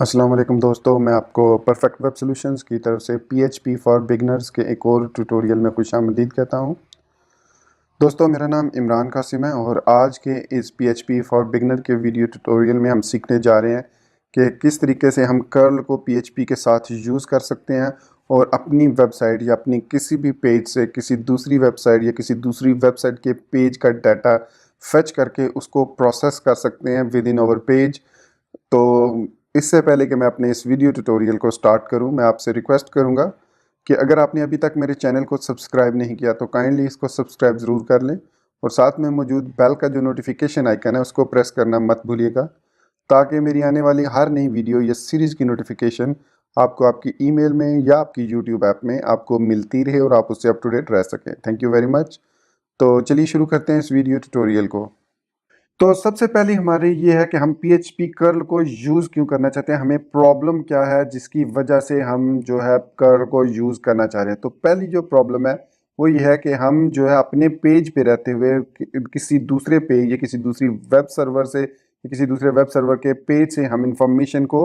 अस्सलाम वालेकुम दोस्तों, मैं आपको परफेक्ट वेब सॉल्यूशंस की तरफ से पीएचपी फॉर बिगनर्स के एक और ट्यूटोरियल में खुशामदीद कहता हूं। दोस्तों, मेरा नाम इमरान कासिम है और आज के इस पीएचपी फॉर बिगनर के वीडियो ट्यूटोरियल में हम सीखने जा रहे हैं कि किस तरीके से हम कर्ल को पीएचपी के साथ यूज़ कर सकते हैं और अपनी वेबसाइट या अपनी किसी भी पेज से किसी दूसरी वेबसाइट या किसी दूसरी वेबसाइट के पेज का डाटा फेच करके उसको प्रोसेस कर सकते हैं विद इन आवर पेज। तो इससे पहले कि मैं अपने इस वीडियो ट्यूटोरियल को स्टार्ट करूं, मैं आपसे रिक्वेस्ट करूंगा कि अगर आपने अभी तक मेरे चैनल को सब्सक्राइब नहीं किया तो काइंडली इसको सब्सक्राइब ज़रूर कर लें और साथ में मौजूद बेल का जो नोटिफिकेशन आइकन है उसको प्रेस करना मत भूलिएगा, ताकि मेरी आने वाली हर नई वीडियो या सीरीज़ की नोटिफिकेशन आपको आपकी ईमेल में या आपकी यूट्यूब ऐप में आपको मिलती रहे और आप उससे अप टू डेट रह सकें। Thank you very much. तो चलिए शुरू करते हैं इस वीडियो ट्यूटोरियल को। तो सबसे पहले हमारे ये है कि हम पीएचपी कर्ल को यूज़ क्यों करना चाहते हैं, हमें प्रॉब्लम क्या है जिसकी वजह से हम जो है कर्ल को यूज़ करना चाह रहे हैं। तो पहली जो प्रॉब्लम है वो ये है कि हम जो है अपने पेज पे रहते हुए किसी दूसरे पेज या किसी दूसरी वेब सर्वर से या किसी दूसरे वेब सर्वर के पेज से हम इंफॉर्मेशन को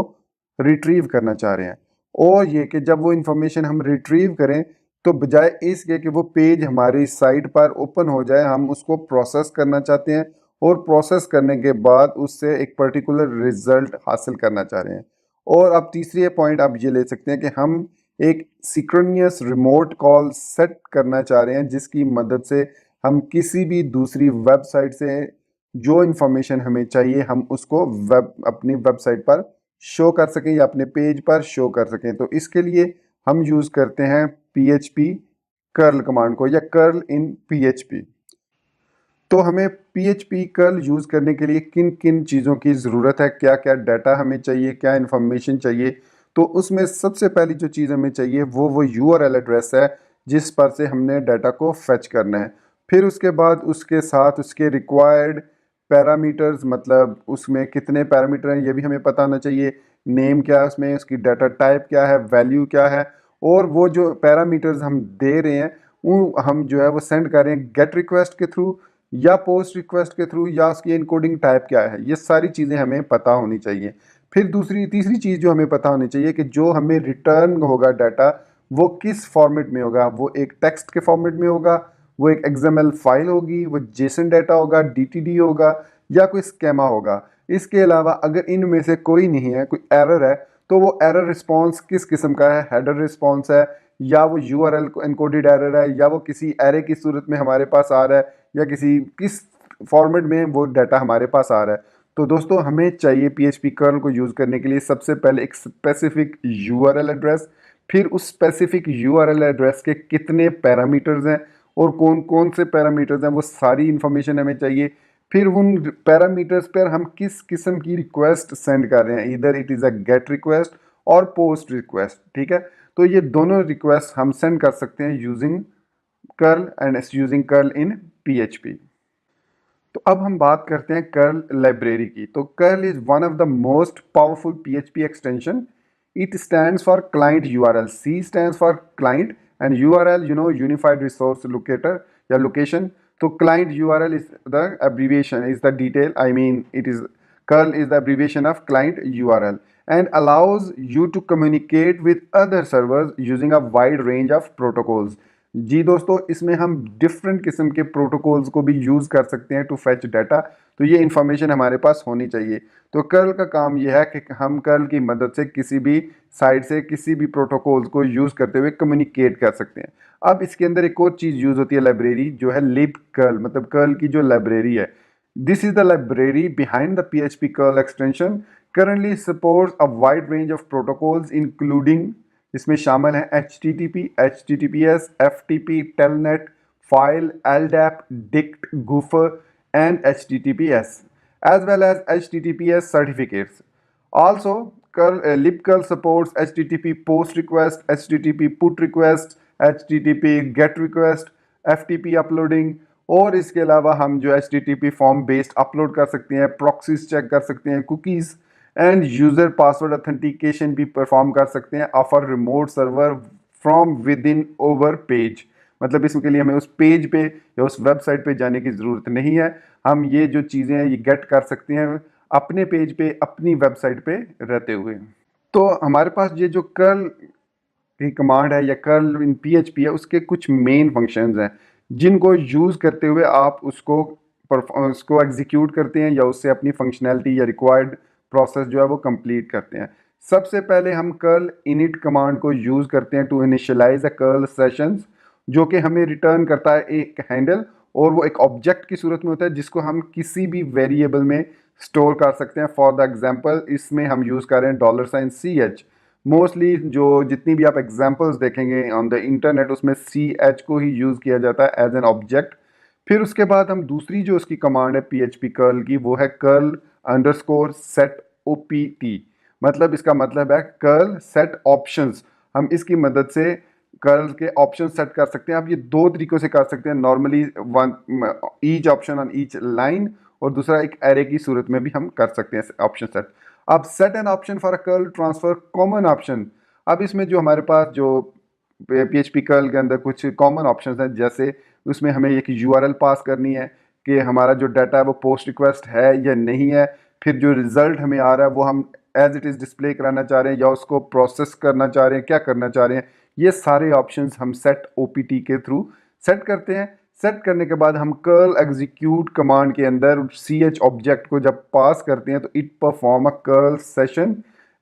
रिट्रीव करना चाह रहे हैं। और ये कि जब वो इंफॉर्मेशन हम रिट्रीव करें तो बजाय इसके कि वो पेज हमारी साइट पर ओपन हो जाए, हम उसको प्रोसेस करना चाहते हैं और प्रोसेस करने के बाद उससे एक पर्टिकुलर रिजल्ट हासिल करना चाह रहे हैं। और अब तीसरी पॉइंट आप ये ले सकते हैं कि हम एक सिंक्रोनियस रिमोट कॉल सेट करना चाह रहे हैं जिसकी मदद से हम किसी भी दूसरी वेबसाइट से जो इंफॉर्मेशन हमें चाहिए हम उसको अपनी वेबसाइट पर शो कर सकें या अपने पेज पर शो कर सकें। तो इसके लिए हम यूज़ करते हैं पीएचपी कर्ल कमांड को या कर्ल इन पीएचपी। तो हमें पीएचपी कर्ल यूज़ करने के लिए किन किन चीज़ों की ज़रूरत है, क्या क्या डाटा हमें चाहिए, क्या इन्फॉर्मेशन चाहिए। तो उसमें सबसे पहली जो चीज़ हमें चाहिए वो यूआरएल एड्रेस है जिस पर से हमने डाटा को फेच करना है। फिर उसके बाद उसके साथ उसके रिक्वायर्ड पैरामीटर्स, मतलब उसमें कितने पैरामीटर हैं ये भी हमें पता होना चाहिए। नेम क्या है उसमें, उसकी डाटा टाइप क्या है, वैल्यू क्या है, और वो जो पैरामीटर्स हम दे रहे हैं वो हम जो है वो सेंड कर रहे हैं गेट रिक्वेस्ट के थ्रू या पोस्ट रिक्वेस्ट के थ्रू या उसकी इनकोडिंग टाइप क्या है, ये सारी चीज़ें हमें पता होनी चाहिए। फिर तीसरी चीज़ जो हमें पता होनी चाहिए कि जो हमें रिटर्न होगा डाटा वो किस फॉर्मेट में होगा, वो एक टेक्स्ट के फॉर्मेट में होगा, वो एक एक्सएमएल फाइल होगी, वो जेसन डाटा होगा, डीटीडी होगा या कोई स्केमा होगा। इसके अलावा अगर इनमें से कोई नहीं है, कोई एरर है, तो वो एरर रिस्पॉन्स किस किस्म का है, हेडर रिस्पॉन्स है या वो यूआरएल को एनकोडेड एरर है या वो किसी एरे की सूरत में हमारे पास आ रहा है या किस फॉर्मेट में वो डाटा हमारे पास आ रहा है। तो दोस्तों, हमें चाहिए पीएचपी कर्ल को यूज़ करने के लिए सबसे पहले एक स्पेसिफिक यूआरएल एड्रेस। फिर उस स्पेसिफिक यूआरएल एड्रेस के कितने पैरामीटर्स हैं और कौन कौन से पैरामीटर्स हैं वो सारी इंफॉर्मेशन हमें चाहिए। फिर उन पैरामीटर्स पर हम किस किस्म की रिक्वेस्ट सेंड कर रहे हैं, इधर it is a gate request और पोस्ट रिक्वेस्ट, ठीक है। तो ये दोनों रिक्वेस्ट हम सेंड कर सकते हैं using curl and using curl in PHP. तो अब हम बात करते हैं कर्ल लाइब्रेरी की। तो curl is one of the most powerful PHP extension. It stands for client URL, C stands for client and URL unified resource locator या location. तो client URL is the abbreviation, is the detail, I mean it is curl is the abbreviation of client URL and allows you to communicate with other servers using a wide range of protocols। जी दोस्तों, इसमें हम different किस्म के protocols को भी use कर सकते हैं टू फेच डाटा। तो ये इन्फॉर्मेशन हमारे पास होनी चाहिए। तो कर्ल का काम यह है कि हम कर्ल की मदद से किसी भी साइट से किसी भी प्रोटोकॉल्स को यूज़ करते हुए कम्युनिकेट कर सकते हैं। अब इसके अंदर एक और चीज़ यूज़ होती है, लाइब्रेरी, जो है लिब कर्ल, मतलब कर्ल की जो लाइब्रेरी है। This is the library behind the PHP curl extension. Currently supports a wide range of protocols including, इसमें शामिल हैं HTTP, HTTPS, FTP, Telnet, File, LDAP, DICT, Goofer, and HTTPS, as well as HTTPS certificates. Also, libcurl supports HTTP post request, HTTP put request, HTTP get request, FTP uploading, और इसके अलावा हम जो HTTP form based upload कर सकते हैं, proxies check कर सकते हैं, cookies end user password authentication भी परफॉर्म कर सकते हैं offer remote server from with in over page. मतलब इसके लिए हमें उस पेज पे या उस वेबसाइट पे जाने की ज़रूरत नहीं है, हम ये जो चीज़ें हैं ये गेट कर सकते हैं अपने पेज पे, अपनी वेबसाइट पे रहते हुए। तो हमारे पास ये जो कर्ल की कमांड है या कर्ल इन पीएचपी है, उसके कुछ मेन फंक्शंस हैं जिनको यूज़ करते हुए आप उसको एग्जीक्यूट करते हैं या उससे अपनी फंक्शनैलिटी या रिक्वायर्ड प्रोसेस जो है वो कंप्लीट करते हैं। सबसे पहले हम कर्ल इनिट कमांड को यूज़ करते हैं to initialize a curl sessions, जो कि हमें रिटर्न करता है एक हैंडल, और वो एक ऑब्जेक्ट की सूरत में होता है जिसको हम किसी भी वेरिएबल में स्टोर कर सकते हैं। फॉर द एग्जांपल इसमें हम यूज़ कर रहे हैं $CH। मोस्टली जो जितनी भी आप एग्जांपल्स देखेंगे ऑन द इंटरनेट, उसमें CH को ही यूज़ किया जाता है एज एन ऑब्जेक्ट। फिर उसके बाद हम दूसरी जो उसकी कमांड है पीएचपी कर्ल की, वो है कर्ल अंडरस्कोर सेट OPT। मतलब इसका मतलब है कर्ल सेट ऑप्शंस। हम इसकी मदद से कर्ल के ऑप्शन सेट कर सकते हैं। आप ये दो तरीकों से कर सकते हैं normally, one each option on each line, और दूसरा एक एरे की सूरत में भी हम कर सकते हैं ऑप्शन सेट। अब set an option for a curl transfer common option. अब इसमें जो हमारे पास जो पीएचपी कर्ल के अंदर कुछ कॉमन ऑप्शंस हैं, जैसे उसमें हमें एक यूआरएल पास करनी है कि हमारा जो डाटा है वो पोस्ट रिक्वेस्ट है या नहीं है। फिर जो रिजल्ट हमें आ रहा है वो हम एज इट इज़ डिस्प्ले कराना चाह रहे हैं या उसको प्रोसेस करना चाह रहे हैं, क्या करना चाह रहे हैं, ये सारे ऑप्शंस हम सेट ओपीटी के थ्रू सेट करते हैं। सेट करने के बाद हम कर्ल एग्जीक्यूट कमांड के अंदर CH ऑब्जेक्ट को जब पास करते हैं तो it perform a curl session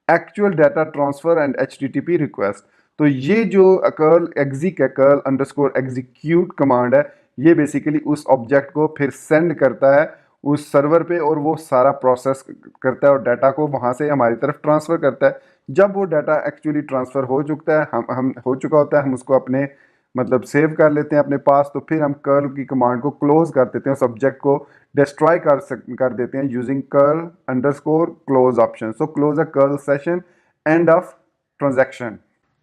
actual data transfer and HTTP request. तो ये जो कर्ल एग्जिक है, कर्ल अंडरस्कोर एग्जीक्यूट कमांड है, ये बेसिकली उस ऑब्जेक्ट को फिर सेंड करता है उस सर्वर पे, और वो सारा प्रोसेस करता है और डाटा को वहाँ से हमारी तरफ ट्रांसफ़र करता है। जब वो डाटा एक्चुअली ट्रांसफ़र हो चुका है, हम हो चुका होता है, हम उसको अपने मतलब सेव कर लेते हैं अपने पास। तो फिर हम कर्ल की कमांड को क्लोज कर देते हैं, उस ऑब्जेक्ट को डिस्ट्रॉय कर देते हैं using curl underscore close option. So close a curl session, end of transaction.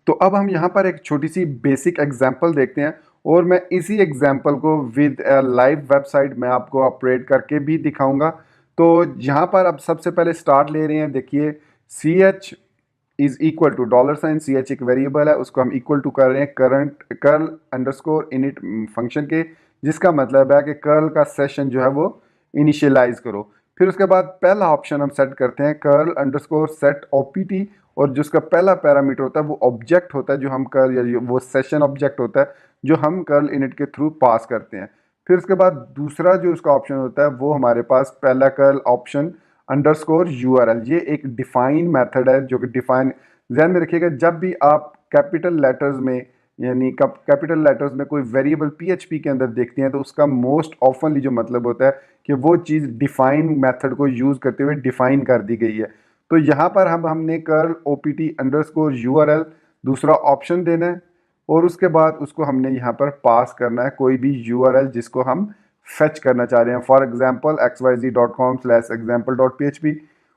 तो अब हम यहाँ पर एक छोटी सी बेसिक एग्जांपल देखते हैं, और मैं इसी एग्जांपल को विद लाइव वेबसाइट में आपको ऑपरेट करके भी दिखाऊंगा। तो यहाँ पर अब सबसे पहले स्टार्ट ले रहे हैं, देखिए CH is equal to $CH एक वेरिएबल है, उसको हम इक्वल टू कर रहे हैं current curl underscore init function के, जिसका मतलब है कि कर्ल का सेशन जो है वो इनिशियलाइज करो। फिर उसके बाद पहला ऑप्शन हम सेट करते हैं कर्ल अंडरस्कोर सेट OPT, और जिसका पहला पैरामीटर होता है वो ऑब्जेक्ट होता है जो हम कर्ल, या वो सेशन ऑब्जेक्ट होता है जो हम कर्ल इनिट के थ्रू पास करते हैं। फिर उसके बाद दूसरा जो उसका ऑप्शन होता है वो हमारे पास पहला कर्ल ऑप्शन अंडरस्कोर URL। ये एक डिफाइन मेथड है जो कि डिफाइन, ध्यान में रखिएगा जब भी आप कैपिटल लेटर्स में, यानी कैपिटल लेटर्स में कोई वेरिएबल PHP के अंदर देखते हैं तो उसका मोस्ट ऑफनली जो मतलब होता है कि वो चीज़ डिफाइन मेथड को यूज़ करते हुए डिफाइन कर दी गई है। तो यहाँ पर हमने कर्ल OPT अंडरस्कोर URL दूसरा ऑप्शन देना है, और उसके बाद उसको हमने यहाँ पर पास करना है कोई भी URL जिसको हम फेच करना चाह रहे हैं, फॉर एग्जाम्पल xyz.com/example.php।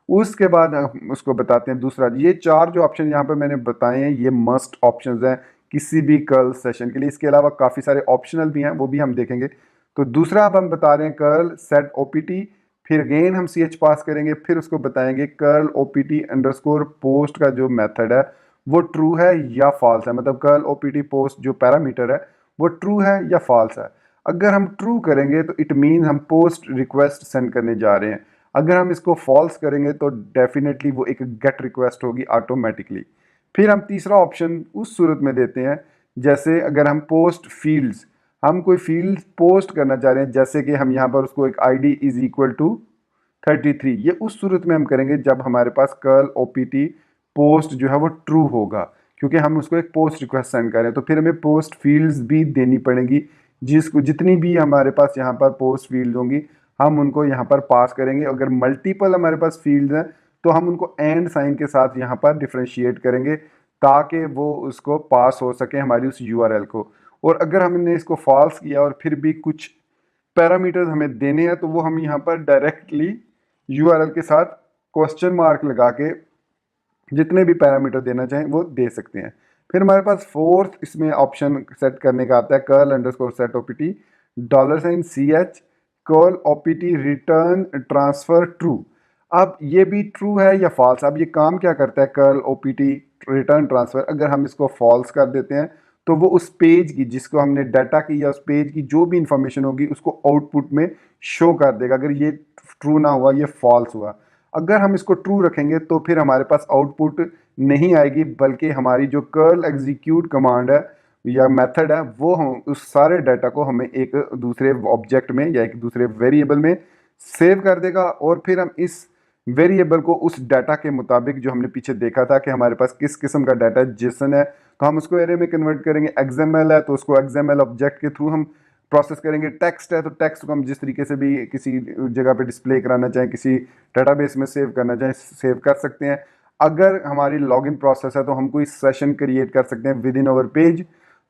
उसके बाद हम उसको बताते हैं दूसरा। ये चार जो ऑप्शन यहाँ पे मैंने बताए हैं ये मस्ट ऑप्शंस हैं किसी भी कर्ल सेशन के लिए। इसके अलावा काफ़ी सारे ऑप्शनल भी हैं, वो भी हम देखेंगे। तो दूसरा अब हम बता रहे हैं कर्ल सेट OPT, फिर अगेन हम CH पास करेंगे, फिर उसको बताएंगे कर्ल OPT अंडरस्कोर पोस्ट का जो मेथड है वो ट्रू है या फॉल्स है। मतलब कर्ल OPT पोस्ट जो पैरामीटर है वो ट्रू है या फॉल्स है। अगर हम ट्रू करेंगे तो इट मीन हम पोस्ट रिक्वेस्ट सेंड करने जा रहे हैं। अगर हम इसको फॉल्स करेंगे तो डेफिनेटली वो एक गेट रिक्वेस्ट होगी ऑटोमेटिकली। फिर हम तीसरा ऑप्शन उस सूरत में देते हैं जैसे अगर हम पोस्ट फील्ड्स, हम कोई फील्ड पोस्ट करना चाह रहे हैं, जैसे कि हम यहाँ पर उसको एक ID इज इक्वल टू 33, ये उस सूरत में हम करेंगे जब हमारे पास कर्ल OPT पोस्ट जो है वो ट्रू होगा, क्योंकि हम उसको एक पोस्ट रिक्वेस्ट सेंड करें। तो फिर हमें पोस्ट फील्ड्स भी देनी पड़ेंगी, जिसको जितनी भी हमारे पास यहाँ पर पोस्ट फील्ड होंगी हम उनको यहाँ पर पास करेंगे। अगर मल्टीपल हमारे पास फील्ड्स हैं तो हम उनको एंड साइन के साथ यहाँ पर डिफ्रेंशिएट करेंगे ताकि वो उसको पास हो सके हमारी उस URL को। और अगर हमने इसको फॉल्स किया और फिर भी कुछ पैरामीटर्स हमें देने हैं तो वो हम यहाँ पर डायरेक्टली URL के साथ क्वेश्चन मार्क लगा के जितने भी पैरामीटर देना चाहें वो दे सकते हैं। फिर हमारे पास फोर्थ इसमें ऑप्शन सेट करने का आता है curl underscore set OPT $CH curl OPT return transfer true. अब ये भी ट्रू है या फॉल्स। अब ये काम क्या करता है कर्ल OPT रिटर्न ट्रांसफर, अगर हम इसको फॉल्स कर देते हैं तो वो उस पेज की जिसको हमने डाटा की या उस पेज की जो भी इंफॉर्मेशन होगी उसको आउटपुट में शो कर देगा। अगर ये ट्रू ना हुआ, ये फॉल्स हुआ। अगर हम इसको ट्रू रखेंगे तो फिर हमारे पास आउटपुट नहीं आएगी, बल्कि हमारी जो कर्ल एग्जीक्यूट कमांड है या मेथड है वो हम उस सारे डाटा को हमें एक दूसरे ऑब्जेक्ट में या एक दूसरे वेरिएबल में सेव कर देगा, और फिर हम इस वेरिएबल को उस डाटा के मुताबिक जो हमने पीछे देखा था कि हमारे पास किस किस्म का डाटा जेसन है तो हम उसको एरे में कन्वर्ट करेंगे, एक्सएमएल है तो उसको एक्सएमएल ऑब्जेक्ट के थ्रू हम प्रोसेस करेंगे, टेक्स्ट है तो टेक्स्ट को हम जिस तरीके से भी किसी जगह पे डिस्प्ले कराना चाहें, किसी डेटाबेस में सेव करना चाहें सेव कर सकते हैं। अगर हमारी लॉगिन प्रोसेस है तो हम कोई सेशन क्रिएट कर सकते हैं विद इन आवर पेज,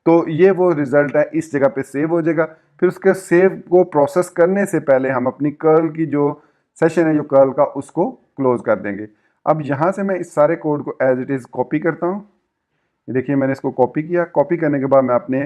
तो ये वो रिजल्ट है इस जगह पे सेव हो जाएगा। फिर उसके सेव को प्रोसेस करने से पहले हम अपनी कर्ल की जो सेशन है जो कर्ल का उसको क्लोज कर देंगे। अब यहाँ से मैं इस सारे कोड को एज इट इज़ कॉपी करता हूँ। देखिए मैंने इसको कॉपी किया। कॉपी करने के बाद मैं अपने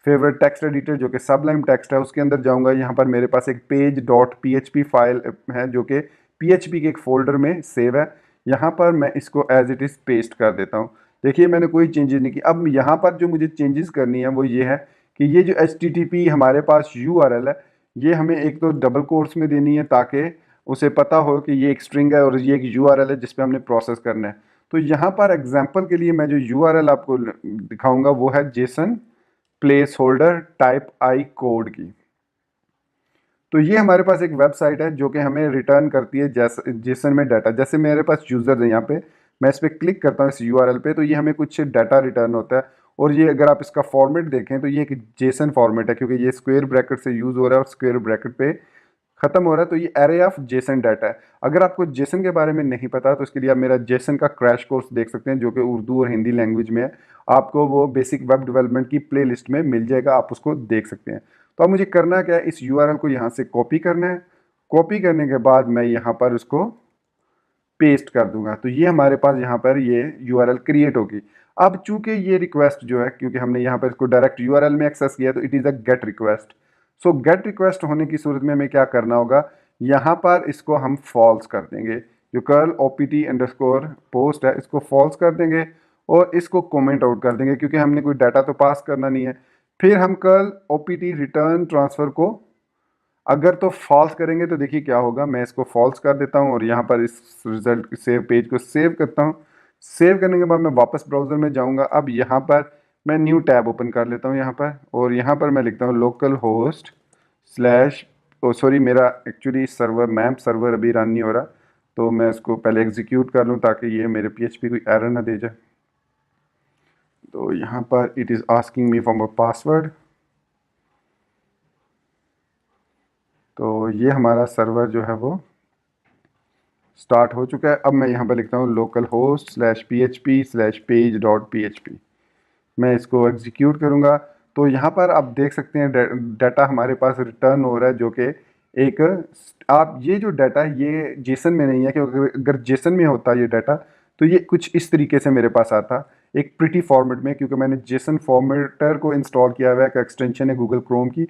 फेवरेट टेक्स्ट एडिटर जो कि सबलाइम टेक्स्ट है उसके अंदर जाऊंगा। यहाँ पर मेरे पास एक पेज डॉट PHP फाइल है जो कि PHP के एक फोल्डर में सेव है। यहाँ पर मैं इसको एज इट इज़ पेस्ट कर देता हूँ। देखिए मैंने कोई चेंजेस नहीं की। अब यहाँ पर जो मुझे चेंजेस करनी है वो ये है कि ये जो HTTP हमारे पास URL है ये हमें एक तो डबल कोट्स में देनी है ताकि उसे पता हो कि ये एक स्ट्रिंग है और ये एक URL है जिस पे हमने प्रोसेस करना है। तो यहाँ पर एग्जांपल के लिए मैं जो URL आपको दिखाऊंगा वो है जेसन प्लेस होल्डर टाइप आई कोड की। तो ये हमारे पास एक वेबसाइट है जो कि हमें रिटर्न करती है जेसन में डाटा। जैसे मेरे पास यूज़र है यहाँ पे, मैं इस पर क्लिक करता हूँ इस URL पे तो ये हमें कुछ डाटा रिटर्न होता है। और ये अगर आप इसका फॉर्मेट देखें तो ये एक जेसन फॉर्मेट है क्योंकि ये स्क्वायर ब्रैकेट से यूज़ हो रहा है और स्क्वायर ब्रैकेट पे खत्म हो रहा है, तो ये एरे ऑफ जेसन डाटा है। अगर आपको जेसन के बारे में नहीं पता तो इसके लिए आप मेरा जेसन का क्रैश कोर्स देख सकते हैं जो कि उर्दू और हिंदी लैंग्वेज में है। आपको वो बेसिक वेब डेवलपमेंट की प्लेलिस्ट में मिल जाएगा, आप उसको देख सकते हैं। तो अब मुझे करना क्या है, इस URL को यहाँ से कॉपी करना है। कॉपी करने के बाद मैं यहाँ पर उसको पेस्ट कर दूंगा तो ये हमारे पास यहाँ पर ये URL क्रिएट होगी। अब चूंकि ये रिक्वेस्ट जो है क्योंकि हमने यहाँ पर इसको डायरेक्ट URL में एक्सेस किया तो it is a gate request. So gate request होने की सूरत में हमें क्या करना होगा, यहाँ पर इसको हम फॉल्स कर देंगे। जो कर्ल opt_post है इसको फॉल्स कर देंगे और इसको कमेंट आउट कर देंगे क्योंकि हमने कोई डाटा तो पास करना नहीं है। फिर हम कर्ल opt रिटर्न ट्रांसफ़र को अगर तो फॉल्स करेंगे तो देखिए क्या होगा। मैं इसको फॉल्स कर देता हूँ और यहाँ पर इस रिजल्ट सेव पेज को सेव करता हूँ। सेव करने के बाद मैं वापस ब्राउज़र में जाऊँगा। अब यहाँ पर मैं न्यू टैब ओपन कर लेता हूँ यहाँ पर, और यहाँ पर मैं लिखता हूँ लोकल होस्ट स्लैश सॉरी मेरा एक्चुअली सर्वर मैप सर्वर अभी रन नहीं हो रहा तो मैं इसको पहले एग्जीक्यूट कर लूँ ताकि ये मेरे PHP कोई एरर ना दे जाए। तो यहाँ पर it is asking me for my password. तो ये हमारा सर्वर जो है वो स्टार्ट हो चुका है। अब मैं यहाँ पर लिखता हूँ local host slash PHP slash page dot PHP। मैं इसको एग्जीक्यूट करूँगा तो यहाँ पर आप देख सकते हैं डाटा हमारे पास रिटर्न हो रहा है जो कि एक आप ये जो डाटा ये जेसन में नहीं है क्योंकि अगर जेसन में होता ये डाटा तो ये कुछ इस तरीके से मेरे पास आता एक प्रिटी फॉर्मेट में, क्योंकि मैंने जेसन फॉर्मेटर को इंस्टॉल किया हुआ है, एक एक्सटेंशन है गूगल क्रोम की।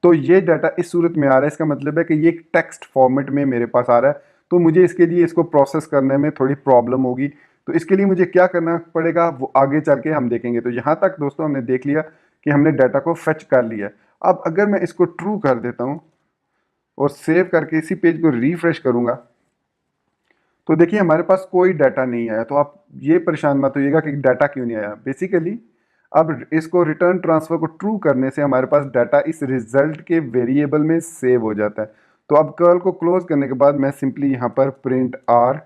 तो ये डाटा इस सूरत में आ रहा है, इसका मतलब है कि ये एक टेक्स्ट फॉर्मेट में मेरे पास आ रहा है। तो मुझे इसके लिए इसको प्रोसेस करने में थोड़ी प्रॉब्लम होगी, तो इसके लिए मुझे क्या करना पड़ेगा वो आगे चल के हम देखेंगे। तो यहाँ तक दोस्तों हमने देख लिया कि हमने डाटा को फेच कर लिया। अब अगर मैं इसको ट्रू कर देता हूँ और सेव करके इसी पेज को रिफ्रेश करूँगा तो देखिए हमारे पास कोई डाटा नहीं आया। तो आप ये परेशान मत होइएगा कि डाटा क्यों नहीं आया। बेसिकली अब इसको रिटर्न ट्रांसफ़र को ट्रू करने से हमारे पास डाटा इस रिजल्ट के वेरिएबल में सेव हो जाता है। तो अब कर्ल को क्लोज करने के बाद मैं सिंपली यहाँ पर प्रिंट आर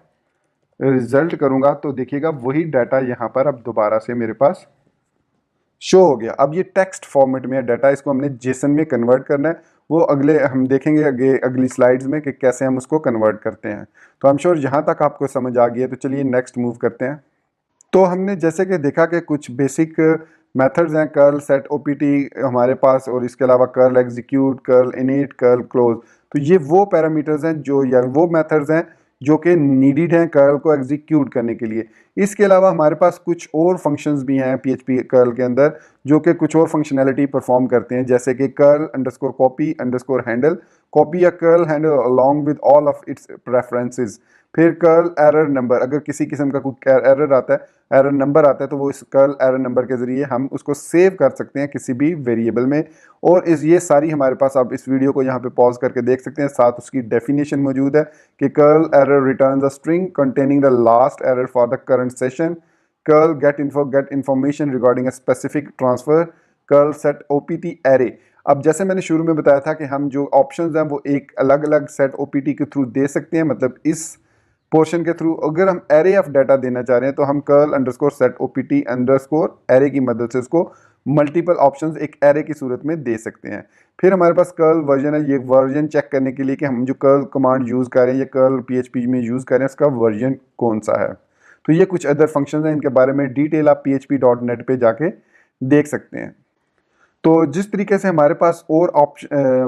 रिजल्ट करूँगा तो देखिएगा वही डाटा यहाँ पर अब दोबारा से मेरे पास शो हो गया। अब ये टेक्स्ट फॉर्मेट में है डाटा, इसको हमने जेसन में कन्वर्ट करना है। वो अगले हम देखेंगे अगली स्लाइड्स में कि कैसे हम उसको कन्वर्ट करते हैं। तो आई एम श्योर यहाँ तक आपको समझ आ गई है। तो चलिए नेक्स्ट मूव करते हैं। तो हमने जैसे कि देखा कि कुछ बेसिक मेथड्स हैं कर्ल सेट opt हमारे पास, और इसके अलावा curl execute, curl init, curl close. तो ये वो पैरामीटर्स हैं जो या वो मेथड्स हैं जो कि नीडेड हैं कर्ल को एग्जीक्यूट करने के लिए। इसके अलावा हमारे पास कुछ और फंक्शंस भी हैं PHP कर्ल के अंदर जो कि कुछ और फंक्शनैलिटी परफॉर्म करते हैं, जैसे कि कर्ल _copy _handle, कॉपी या curl handle along with all of its preferences. फिर कर्ल एरर नंबर, अगर किसी किस्म का कोई एरर आता है, एरर नंबर आता है, तो वो इस कर्ल एरर नंबर के ज़रिए हम उसको सेव कर सकते हैं किसी भी वेरिएबल में। और ये सारी हमारे पास, आप इस वीडियो को यहाँ पे पॉज करके देख सकते हैं, साथ उसकी डेफिनेशन मौजूद है कि curl error returns a string containing the last error for the current session, curl get information regarding a specific transfer, curl set OPT array. अब जैसे मैंने शुरू में बताया था कि हम जो ऑप्शंस हैं वो एक अलग अलग सेट ओपीटी के थ्रू दे सकते हैं, मतलब इस पोर्शन के थ्रू। अगर हम एरे ऑफ डाटा देना चाह रहे हैं तो हम curl underscore set OPT underscore array की मदद से उसको मल्टीपल ऑप्शंस एक एरे की सूरत में दे सकते हैं। फिर हमारे पास कर्ल वर्जन है, ये वर्जन चेक करने के लिए कि हम जो कर्ल कमांड यूज़ कर रहे हैं या कर्ल पीएचपी में यूज़ कर रहे हैं उसका वर्जन कौन सा है। तो ये कुछ अदर फंक्शंस हैं, इनके बारे में डिटेल आप php.net पे जाके देख सकते हैं। तो जिस तरीके से हमारे पास और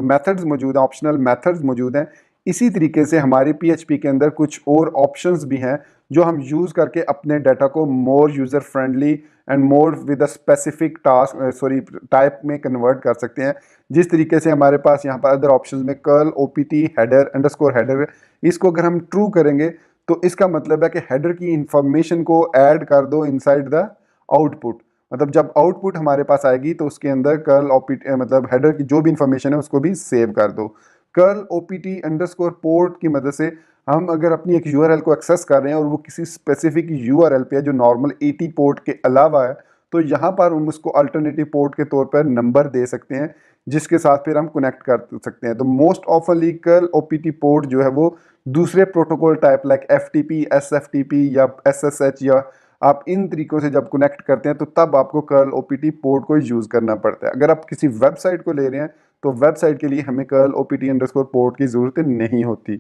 मेथड्स मौजूद हैं, ऑप्शनल मेथड्स मौजूद हैं, इसी तरीके से हमारी पीएचपी के अंदर कुछ और ऑप्शंस भी हैं जो हम यूज़ करके अपने डाटा को more user friendly and more with a specific type में कन्वर्ट कर सकते हैं। जिस तरीके से हमारे पास यहाँ पर अदर ऑप्शंस में curl OPT header underscore header, इसको अगर हम ट्रू करेंगे तो इसका मतलब है कि हेडर की इंफॉर्मेशन को ऐड कर दो इनसाइड द आउटपुट। मतलब जब आउटपुट हमारे पास आएगी तो उसके अंदर कर्ल ओपीटी मतलब हेडर की जो भी इंफॉर्मेशन है उसको भी सेव कर दो। कर्ल ओपीटी अंडरस्कोर पोर्ट की मदद से हम अगर अपनी एक यूआरएल को एक्सेस कर रहे हैं और वो किसी स्पेसिफिक यूआरएल पे है जो नॉर्मल 80 पोर्ट के अलावा है, तो यहाँ पर हम उसको अल्टरनेटिव पोर्ट के तौर पर नंबर दे सकते हैं जिसके साथ फिर हम कनेक्ट कर सकते हैं। तो मोस्ट ऑफनली कर्ल ओपीटी पोर्ट जो है वो दूसरे protocol type like FTP, SFTP या एसएसएच, या आप इन तरीकों से जब कनेक्ट करते हैं तो तब आपको कर्ल ओपीटी पोर्ट को यूज़ करना पड़ता है। अगर आप किसी वेबसाइट को ले रहे हैं तो वेबसाइट के लिए हमें कर्ल ओपीटी अंडरस्कोर पोर्ट की ज़रूरत नहीं होती।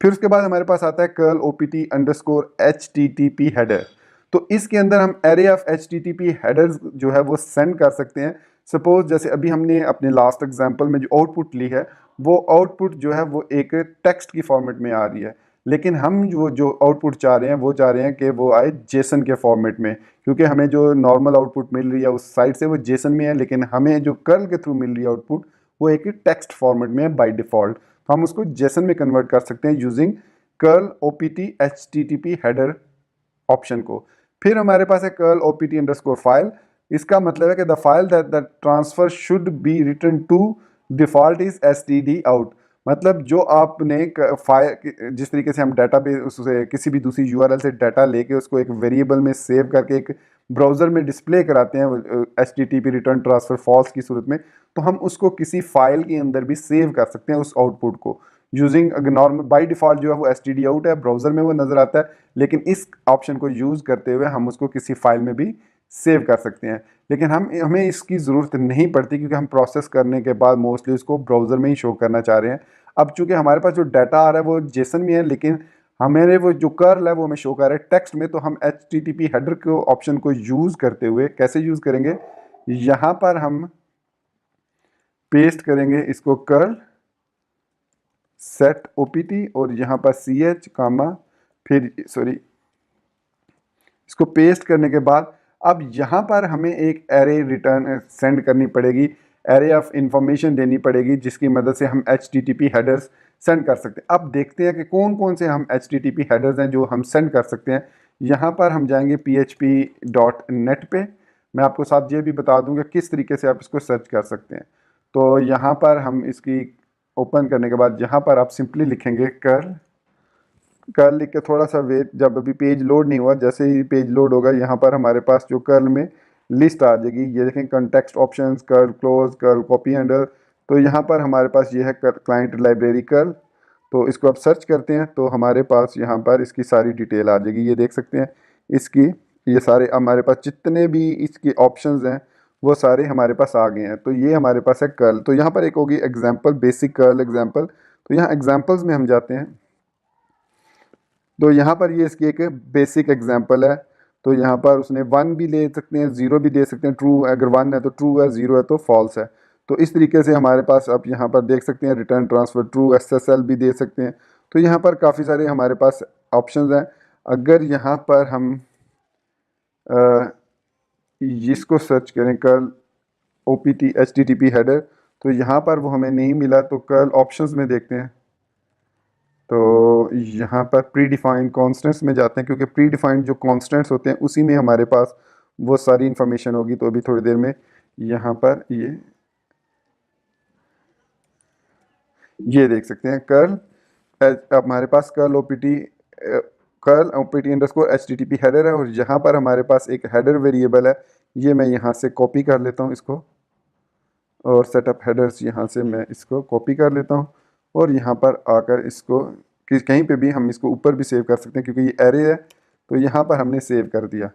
फिर उसके बाद हमारे पास आता है curl OPT underscore HTTP header. तो इसके अंदर हम एरे ऑफ एचटीटीपी हेडर्स जो है वो सेंड कर सकते हैं। सपोज जैसे अभी हमने अपने लास्ट एग्जांपल में जो आउटपुट ली है, वो आउटपुट जो है वो एक टेक्स्ट की फॉर्मेट में आ रही है, लेकिन हम जो आउटपुट चाह रहे हैं वो चाह रहे हैं कि वो आए जेसन के फॉर्मेट में, क्योंकि हमें जो नॉर्मल आउटपुट मिल रही है उस साइड से वो जेसन में है, लेकिन हमें जो कर्ल के थ्रू मिल रही है आउटपुट वो एक टेक्स्ट फॉर्मेट में है बाय डिफ़ॉल्ट। तो हम उसको जेसन में कन्वर्ट कर सकते हैं using curl OPT HTTP header option को। फिर हमारे पास है कर्ल ओपीटी अंडरस्कोर फाइल। इसका मतलब है कि the file that the transfer should be return to default is STD out. मतलब जो आपने फाइल, जिस तरीके से हम डाटा बेस उससे किसी भी दूसरी यूआरएल से डाटा लेके उसको एक वेरिएबल में सेव करके एक ब्राउज़र में डिस्प्ले कराते हैं एचटीटीपी रिटर्न ट्रांसफर फॉल्स की सूरत में, तो हम उसको किसी फाइल के अंदर भी सेव कर सकते हैं उस आउटपुट को यूजिंग। नॉर्मल बाय डिफ़ॉल्ट जो है वो एसटीडी आउट है, ब्राउज़र में वो नज़र आता है, लेकिन इस ऑप्शन को यूज़ करते हुए हम उसको किसी फाइल में भी सेव कर सकते हैं। लेकिन हमें इसकी ज़रूरत नहीं पड़ती क्योंकि हम प्रोसेस करने के बाद मोस्टली उसको ब्राउज़र में ही शो करना चाह रहे हैं। अब चूंकि हमारे पास जो डाटा आ रहा है वो जेसन में है, लेकिन हमें वो जो कर्ल है वो हमें शो कर रहा है टेक्स्ट में, तो हम एचटीटीपी हेडर को ऑप्शन को यूज़ करते हुए कैसे यूज़ करेंगे, यहाँ पर हम पेस्ट करेंगे इसको कर्ल सेट ओपीटी और यहाँ पर ch कामा फिर इसको पेस्ट करने के बाद अब यहाँ पर हमें एक एरे रिटर्न सेंड करनी पड़ेगी, एरे ऑफ इंफॉर्मेशन देनी पड़ेगी जिसकी मदद से हम एचटीटीपी हेडर्स सेंड कर सकते हैं। अब देखते हैं कि कौन कौन से हम एचटीटीपी हेडर्स हैं जो हम सेंड कर सकते हैं। यहाँ पर हम जाएंगे php.net पे। मैं आपको साथ ये भी बता दूंगा किस तरीके से आप इसको सर्च कर सकते हैं। तो यहाँ पर हम इसकी ओपन करने के बाद यहाँ पर आप सिंपली लिखेंगे कर्ल लिख के थोड़ा सा वेट, जब अभी पेज लोड नहीं हुआ, जैसे ही पेज लोड होगा यहाँ पर हमारे पास जो कर्ल में लिस्ट आ जाएगी, ये देखें context options, curl close, curl copy handle. तो यहाँ पर हमारे पास ये है क्लाइंट लाइब्रेरी कर्ल। तो इसको आप सर्च करते हैं तो हमारे पास यहाँ पर इसकी सारी डिटेल आ जाएगी, ये देख सकते हैं इसकी, ये सारे हमारे पास जितने भी इसके ऑप्शंस हैं वो सारे हमारे पास आ गए हैं। तो ये हमारे पास है कर्ल। तो यहाँ पर एक होगी एग्जाम्पल, बेसिक कर्ल एग्जाम्पल। तो यहाँ एग्जाम्पल्स में हम जाते हैं तो यहाँ पर ये इसकी एक बेसिक एग्जांपल है। तो यहाँ पर उसने 1 भी ले सकते हैं, 0 भी दे सकते हैं, ट्रू अगर 1 है तो ट्रू है, 0 है तो फॉल्स है। तो इस तरीके से हमारे पास आप यहाँ पर देख सकते हैं रिटर्न ट्रांसफ़र ट्रू, एसएसएल भी दे सकते हैं। तो यहाँ पर काफ़ी सारे हमारे पास ऑप्शंस हैं। अगर यहाँ पर हम इसको सर्च करें कर्ल ओपीटी एचटीटीपी हेडर, तो यहाँ पर वो हमें नहीं मिला, तो कर्ल ऑप्शंस में देखते हैं। तो यहाँ पर प्री डिफाइंड कॉन्स्टेंट्स में जाते हैं, क्योंकि प्री डिफाइंड जो कॉन्स्टेंट्स होते हैं उसी में हमारे पास वो सारी इंफॉर्मेशन होगी। तो अभी थोड़ी देर में यहाँ पर ये देख सकते हैं कर्ल, अब हमारे पास curl OPT underscore HTTP header है, और यहाँ पर हमारे पास एक हेडर वेरिएबल है। ये मैं यहाँ से कॉपी कर लेता हूँ इसको, और सेटअप हेडर्स यहाँ से मैं इसको कॉपी कर लेता हूँ, और यहाँ पर आकर इसको कहीं पे भी हम इसको ऊपर भी सेव कर सकते हैं, क्योंकि ये एरे है। तो यहाँ पर हमने सेव कर दिया।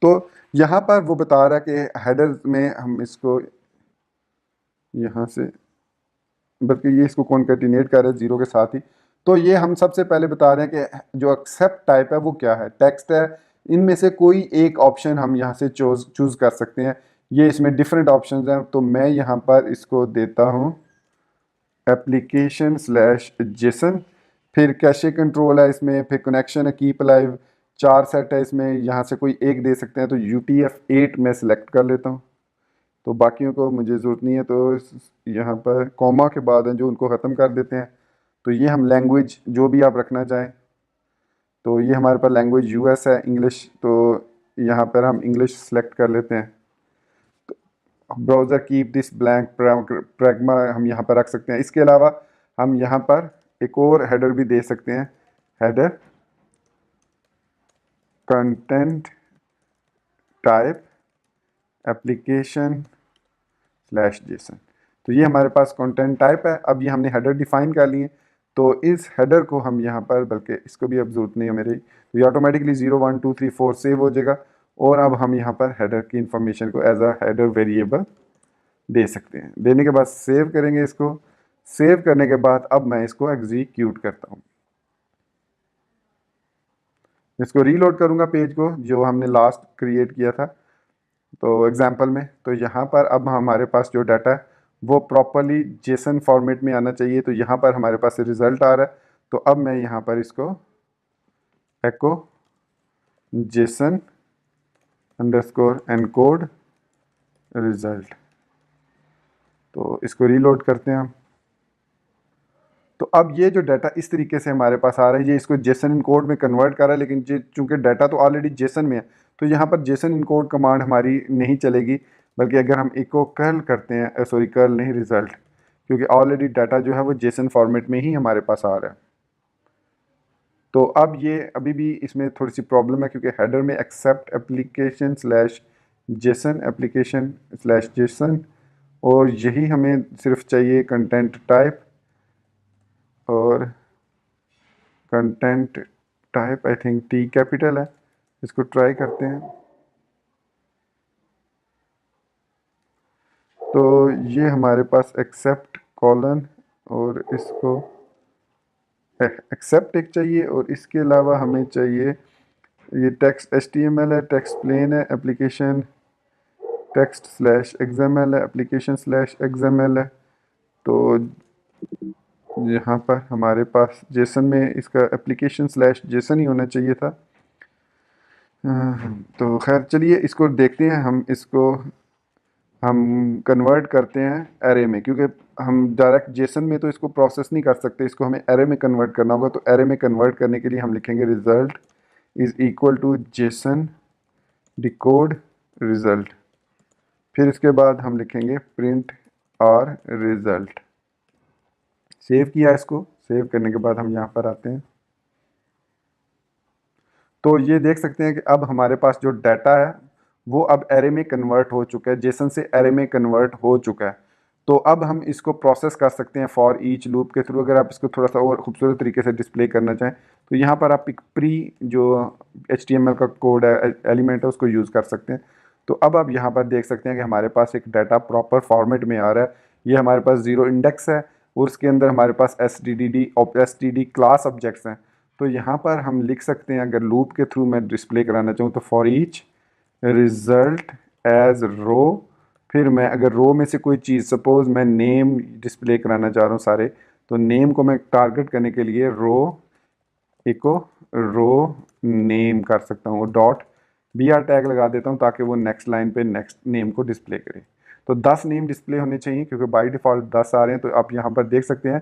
तो यहाँ पर वो बता रहा है कि हेडर में हम इसको यहाँ से, बल्कि ये इसको कॉन्कैटिनेट कर रहे हैं जीरो के साथ ही। तो ये हम सबसे पहले बता रहे हैं कि जो एक्सेप्ट टाइप है वो क्या है, टेक्स्ट है। इनमें से कोई एक ऑप्शन हम यहाँ से चूज कर सकते हैं। ये इसमें डिफरेंट ऑप्शंस हैं, तो मैं यहाँ पर इसको देता हूँ एप्लीकेशन स्लैश जेसन। फिर कैशे कंट्रोल है इसमें, फिर कनेक्शन है, कीप अलाइव, 4 सेट है इसमें, यहाँ से कोई एक दे सकते हैं। तो UTF-8 मैं सिलेक्ट कर लेता हूँ, तो बाकियों को मुझे ज़रूरत नहीं है। तो यहाँ पर कॉमा के बाद हैं जो उनको ख़त्म कर देते हैं। तो ये हम लैंग्वेज जो भी आप रखना चाहें, तो ये हमारे पास लैंग्वेज US है, इंग्लिश। तो यहाँ पर हम इंग्लिश सेलेक्ट कर लेते हैं। Browser keep this blank pragma हम यहाँ पर रख सकते हैं। इसके अलावा हम यहाँ पर एक और हेडर भी दे सकते हैं, header content type application slash Jason. तो ये हमारे पास कंटेंट टाइप है। अब ये हमने हेडर डिफाइन कर लिए, तो इस हेडर को हम यहाँ पर, बल्कि इसको भी अब जरूरत नहीं है मेरी, तो ये ऑटोमेटिकली 0 1 2 3 4 सेव हो जाएगा। और अब हम यहाँ पर हेडर की इंफॉर्मेशन को एज अ हेडर वेरिएबल दे सकते हैं। देने के बाद सेव करेंगे इसको। सेव करने के बाद अब मैं इसको एग्जीक्यूट करता हूँ, इसको रीलोड करूँगा पेज को जो हमने लास्ट क्रिएट किया था तो एग्जाम्पल में। तो यहाँ पर अब हमारे पास जो डाटा है वो प्रॉपरली जेसन फॉर्मेट में आना चाहिए। तो यहाँ पर हमारे पास रिज़ल्ट आ रहा है। तो अब मैं यहाँ पर इसको एको जेसन अंडरस्कोर एनकोड रिज़ल्ट, तो इसको रीलोड करते हैं हम। तो अब ये जो डाटा इस तरीके से हमारे पास आ रहा है, ये इसको जेसन इनकोड में कन्वर्ट कर रहा है, लेकिन चूंकि डाटा तो ऑलरेडी जेसन में है, तो यहाँ पर जेसन इनकोड कमांड हमारी नहीं चलेगी। बल्कि अगर हम इको कर्ल करते हैं, सॉरी कर्ल नहीं, रिजल्ट, क्योंकि ऑलरेडी डाटा जो है वो जेसन फॉर्मेट में ही हमारे पास आ रहा है। तो अब ये अभी भी इसमें थोड़ी सी प्रॉब्लम है, क्योंकि हेडर में accept application slash JSON, application slash JSON, और यही हमें सिर्फ चाहिए कंटेंट टाइप। और content type I think T capital है, इसको ट्राई करते हैं। तो ये हमारे पास एक्सेप्ट कॉलन, और इसको एक्सेप्ट एक चाहिए, और इसके अलावा हमें चाहिए ये टेक्स्ट HTML है, टेक्स्ट प्लेन है, एप्लीकेशन टेक्स्ट स्लैश XML है, एप्लीकेशन स्लैश XML है। तो यहाँ पर हमारे पास जेसन में इसका एप्लीकेशन स्लैश जेसन ही होना चाहिए था। तो खैर चलिए इसको देखते हैं। हम कन्वर्ट करते हैं एरे में, क्योंकि हम डायरेक्ट जेसन में तो इसको प्रोसेस नहीं कर सकते, इसको हमें एरे में कन्वर्ट करना होगा। तो एरे में कन्वर्ट करने के लिए हम लिखेंगे result is equal to JSON decode result. फिर इसके बाद हम लिखेंगे प्रिंट आर रिजल्ट। सेव किया इसको। सेव करने के बाद हम यहाँ पर आते हैं, तो ये देख सकते हैं कि अब हमारे पास जो डाटा है वो अब एरे में कन्वर्ट हो चुका है, जेसन से एरे में कन्वर्ट हो चुका है। तो अब हम इसको प्रोसेस कर सकते हैं फॉर ईच लूप के थ्रू। अगर आप इसको थोड़ा सा और खूबसूरत तरीके से डिस्प्ले करना चाहें, तो यहाँ पर आप एक प्री जो HTML का कोड है, एलिमेंट है, उसको यूज़ कर सकते हैं। तो अब आप यहाँ पर देख सकते हैं कि हमारे पास एक डाटा प्रॉपर फॉर्मेट में आ रहा है। ये हमारे पास 0 इंडेक्स है, और उसके अंदर हमारे पास STD क्लास ऑब्जेक्ट्स हैं। तो यहाँ पर हम लिख सकते हैं, अगर लूप के थ्रू मैं डिस्प्ले कराना चाहूँ, तो फॉर ईच रिजल्ट एज रो। फिर मैं अगर रो में से कोई चीज़, सपोज मैं नेम डिस्प्ले कराना चाह रहा हूँ सारे, तो नेम को मैं टारगेट करने के लिए रो इको रो नेम कर सकता हूँ, डॉट BR टैग लगा देता हूँ, ताकि वो नेक्स्ट लाइन पे नेक्स्ट नेम को डिस्प्ले करे। तो 10 नेम डिस्प्ले होने चाहिए, क्योंकि बाय डिफ़ॉल्ट 10 आ रहे हैं। तो आप यहाँ पर देख सकते हैं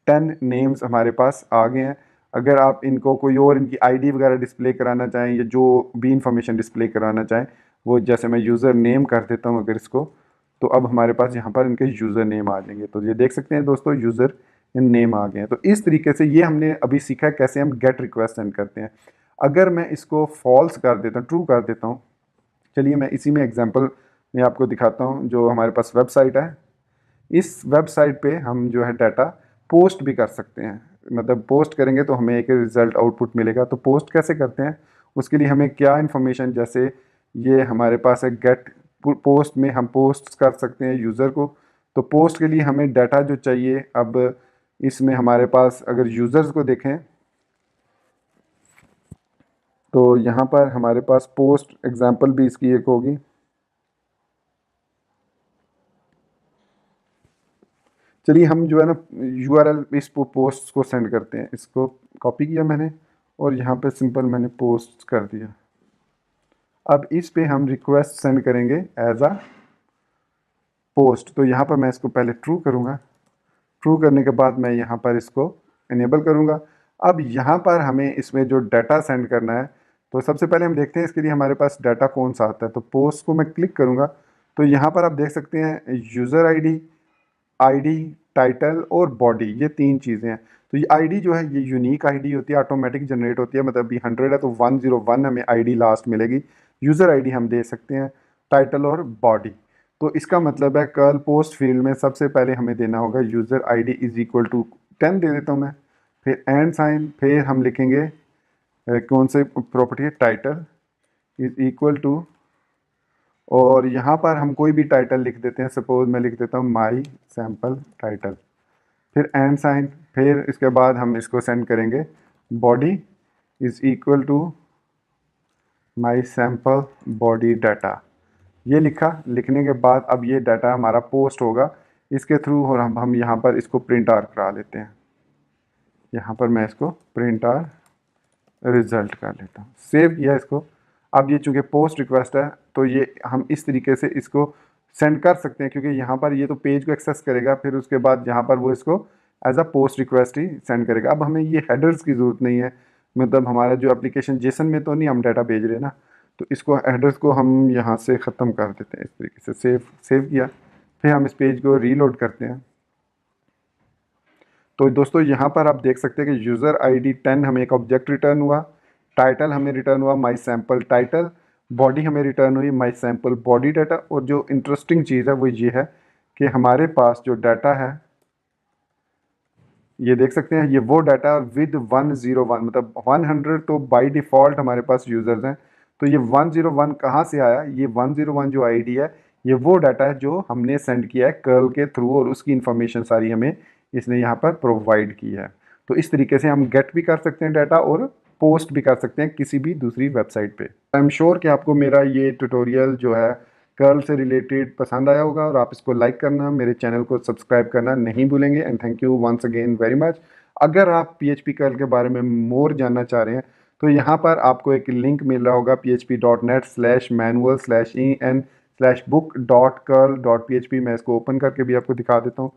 10 नेम्स हमारे पास आ गए हैं। अगर आप इनको कोई और इनकी आईडी वगैरह डिस्प्ले कराना चाहें या जो भी इंफॉर्मेशन डिस्प्ले कराना चाहें, वो जैसे मैं यूज़र नेम कर देता हूँ अगर इसको, तो अब हमारे पास यहाँ पर इनके यूज़र नेम आ जाएंगे। तो ये देख सकते हैं दोस्तों, यूज़र नेम आ गए हैं। तो इस तरीके से ये हमने अभी सीखा है कैसे हम गेट रिक्वेस्ट सेंड करते हैं। अगर मैं इसको फॉल्स कर देता हूँ, ट्रू कर देता हूँ, चलिए मैं इसी में एग्जांपल में आपको दिखाता हूँ। जो हमारे पास वेबसाइट है, इस वेबसाइट पे हम जो है डाटा पोस्ट भी कर सकते हैं। मतलब पोस्ट करेंगे तो हमें एक रिज़ल्ट आउटपुट मिलेगा। तो पोस्ट कैसे करते हैं, उसके लिए हमें क्या इन्फॉर्मेशन, जैसे ये हमारे पास है गेट पोस्ट में हम पोस्ट कर सकते हैं यूज़र को। तो पोस्ट के लिए हमें डाटा जो चाहिए, अब इसमें हमारे पास अगर यूज़र्स को देखें तो यहाँ पर हमारे पास पोस्ट एग्जांपल भी इसकी एक होगी। चलिए हम जो है ना यूआरएल इस पोस्ट को सेंड करते हैं। इसको कॉपी किया मैंने और यहाँ पे सिंपल मैंने पोस्ट कर दिया। अब इस पे हम रिक्वेस्ट सेंड करेंगे एज अ पोस्ट। तो यहाँ पर मैं इसको पहले ट्रू करूँगा। ट्रू करने के बाद मैं यहाँ पर इसको इनेबल करूँगा। अब यहाँ पर हमें इसमें जो डाटा सेंड करना है, तो सबसे पहले हम देखते हैं इसके लिए हमारे पास डाटा कौन सा आता है। तो पोस्ट को मैं क्लिक करूँगा तो यहाँ पर आप देख सकते हैं यूज़र आईडी, टाइटल और बॉडी, ये 3 चीज़ें हैं। तो ये आईडी जो है ये यूनिक आईडी होती है, ऑटोमेटिक जनरेट होती है। मतलब अभी 100 है तो 101 हमें आईडी लास्ट मिलेगी। यूज़र आईडी हम दे सकते हैं, टाइटल और बॉडी। तो इसका मतलब है कर्ल पोस्ट फील्ड में सबसे पहले हमें देना होगा user ID is equal to 10 दे देता हूँ मैं, फिर एंड साइन, फिर हम लिखेंगे कौन से प्रॉपर्टी है, टाइटल इज इक्वल टू, और यहाँ पर हम कोई भी टाइटल लिख देते हैं। सपोज मैं लिख देता हूँ माई सैम्पल टाइटल, फिर एंड साइन, फिर इसके बाद हम इसको सेंड करेंगे body is equal to my sample body data. ये लिखा, लिखने के बाद अब ये डाटा हमारा पोस्ट होगा इसके थ्रू, और हम यहाँ पर इसको प्रिंट आर करा लेते हैं। यहाँ पर मैं इसको प्रिंट आर रिजल्ट कर लेता हूँ, सेव किया इसको। अब ये चूँकि पोस्ट रिक्वेस्ट है तो ये हम इस तरीके से इसको सेंड कर सकते हैं, क्योंकि यहाँ पर ये तो पेज को एक्सेस करेगा, फिर उसके बाद यहाँ पर वो इसको एज अ पोस्ट रिक्वेस्ट ही सेंड करेगा। अब हमें ये हेडर्स की ज़रूरत नहीं है, मतलब हमारा जो एप्लीकेशन जेसन में तो नहीं हम डाटा भेज रहे हैं ना, तो इसको हेडर्स को हम यहाँ से ख़त्म कर देते हैं इस तरीके से। सेव किया, फिर हम इस पेज को रीलोड करते हैं। तो दोस्तों यहाँ पर आप देख सकते हैं कि यूज़र आईडी 10 हमें एक ऑब्जेक्ट रिटर्न हुआ, टाइटल हमें रिटर्न हुआ माई सैम्पल टाइटल, बॉडी हमें रिटर्न हुई माई सैम्पल बॉडी डाटा। और जो इंटरेस्टिंग चीज़ है वो ये है कि हमारे पास जो डाटा है, ये देख सकते हैं, ये वो डाटा विद 101, मतलब 100 तो बाय डिफ़ॉल्ट हमारे पास यूज़र्स हैं। तो ये 101 कहाँ से आया, ये 101 जो आईडी है ये वो डाटा है जो हमने सेंड किया है कर्ल के थ्रू, और उसकी इन्फॉर्मेशन सारी हमें इसने यहाँ पर प्रोवाइड की है। तो इस तरीके से हम गेट भी कर सकते हैं डाटा और पोस्ट भी कर सकते हैं किसी भी दूसरी वेबसाइट पे। आई एम श्योर कि आपको मेरा ये ट्यूटोरियल जो है कर्ल से रिलेटेड पसंद आया होगा, और आप इसको लाइक करना, मेरे चैनल को सब्सक्राइब करना नहीं भूलेंगे। And thank you once again very much. अगर आप PHP कर्ल के बारे में मोर जानना चाह रहे हैं तो यहाँ पर आपको एक लिंक मिल रहा होगा php.net/manual/en/book.curl.php। मैं इसको ओपन करके भी आपको दिखा देता हूँ।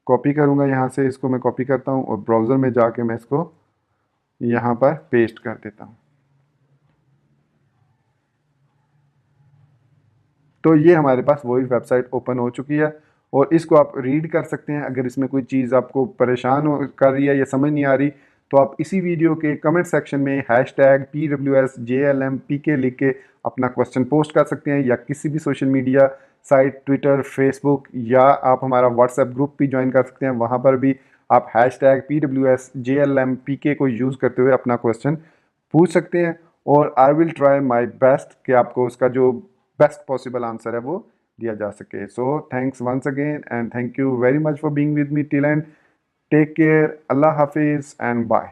कॉपी करूँगा यहाँ से, इसको मैं कॉपी करता हूँ और ब्राउज़र में जाके मैं इसको यहाँ पर पेस्ट कर देता हूँ। तो ये हमारे पास वही वेबसाइट ओपन हो चुकी है, और इसको आप रीड कर सकते हैं। अगर इसमें कोई चीज़ आपको परेशान कर रही है या समझ नहीं आ रही, तो आप इसी वीडियो के कमेंट सेक्शन में #PWSJLMPK लिख के अपना क्वेश्चन पोस्ट कर सकते हैं, या किसी भी social media site, Twitter, Facebook, या आप हमारा व्हाट्सएप ग्रुप भी ज्वाइन कर सकते हैं। वहाँ पर भी आप #PWSJLMPK को यूज़ करते हुए अपना क्वेश्चन पूछ सकते हैं, और I will try my best कि आपको उसका जो बेस्ट पॉसिबल आंसर है वो दिया जा सके। So thanks once again and thank you very much for being with me till end. Take care, अल्लाह हाफिज़ एंड बाय।